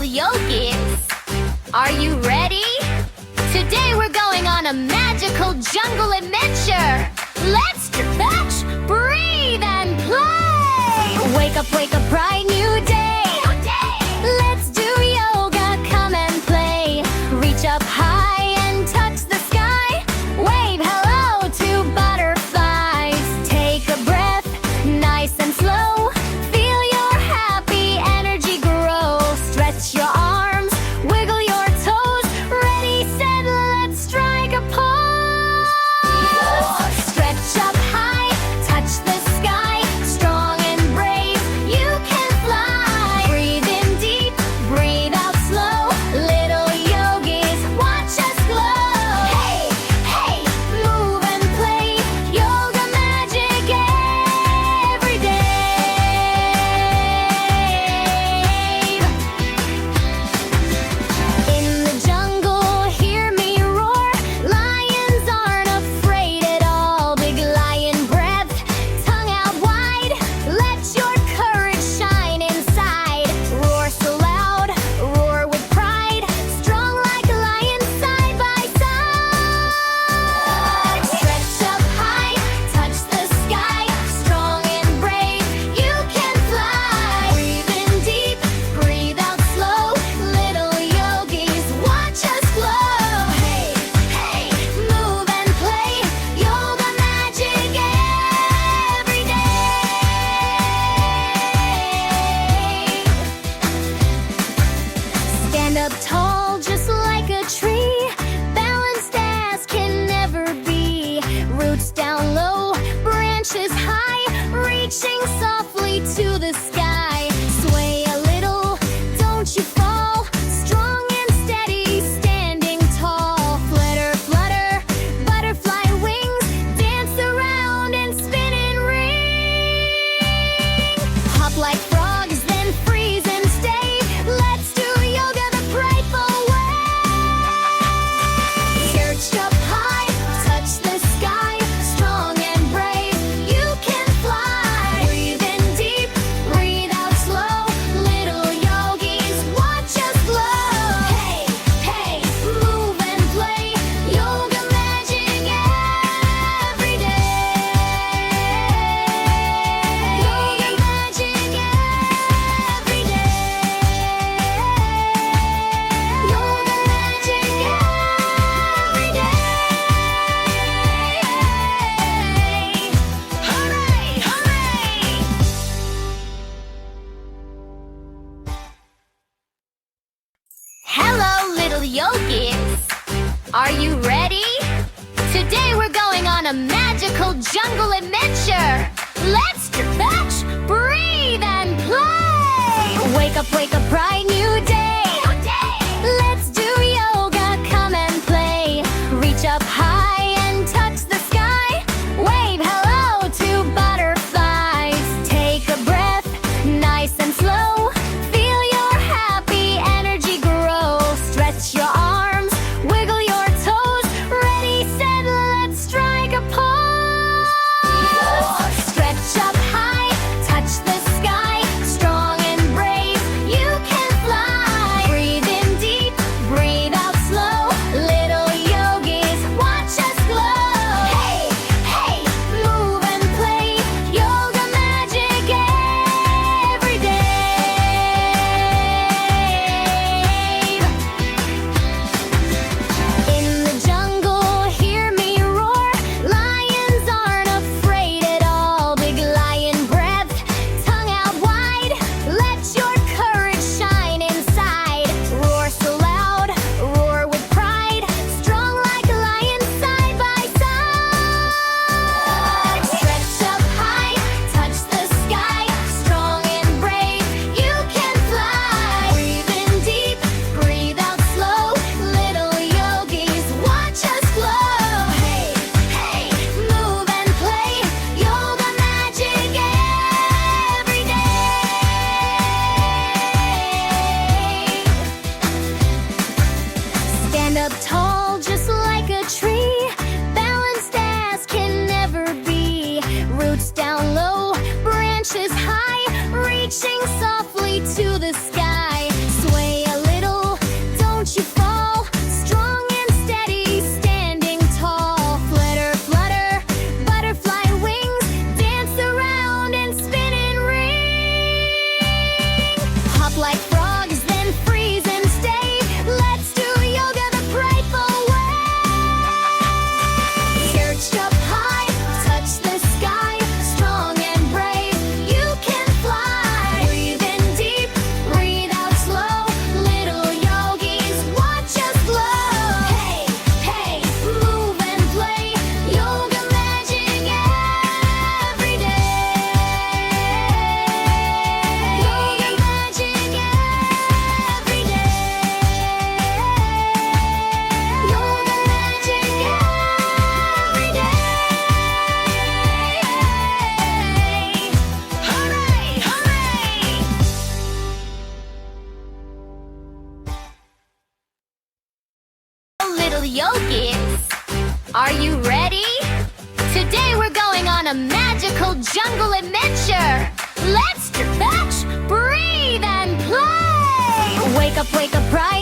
yogis. Are you ready? Today we're going on a magical jungle adventure. Let's stretch, breathe, and play. Wake up, bright new day. Let's do yoga, come and play. Reach up high and touch the sky. Wave hello to butterflies. Take a breath, nice and slow. Feel your happy energy grow. Stretch your arms, wiggle your toes. Ready, set, let's strike a pose. Stretch up high, touch the sky. Strong and brave, you can fly. Breathe in deep, breathe out slow. Little yogis, watch us glow. Hey, hey, move and play. Yoga magic every day. In the jungle, hear me roar. Lions aren't afraid at all. Big lion breath, tongue out wide. Let your courage shine inside. Roar so loud, roar with pride. Strong like a lion, side by side. Stretch up high, touch the sky. Strong and brave, you can fly. Breathe in deep, breathe out slow. Little yogis, watch us glow. Hey, hey, move and play. Yoga magic every day. Stand up tall, just like a tree. Balanced as can never be. Roots down low, branches high. Reaching softly to the sky. Sway a little, don't you fall. Strong and steady, standing tall. Flutter, flutter, butterfly wings. Dance around and spin and ring. Hop like frogs, then freeze and stay. Let's do yoga the prideful way. Search up high, touch the sky. Strong and brave, you can fly. Breathe in deep, breathe out slow. Little yogis, watch us glow. Hey, hey, move and play. Yoga magic every day. Yoga magic every day. Yoga magic every day. Hooray, hooray! Hello, little yogis. Are you ready? Today we're going on a magical jungle adventure. Let's stretch, breathe, and play. Wake up, bright new day. Let's do yoga, come and play. Reach up high and touch the sky. Wave hello to butterflies. Take a breath, nice and slow. Feel your happy energy grow. Stretch your arms, wiggle your toes. Ready, set, let's strike a pose. Stretch up high, touch the sky. Strong and brave, you can yogis. Are you ready? Today we're going on a magical jungle adventure. Let's stretch, breathe, and play. Wake up, right?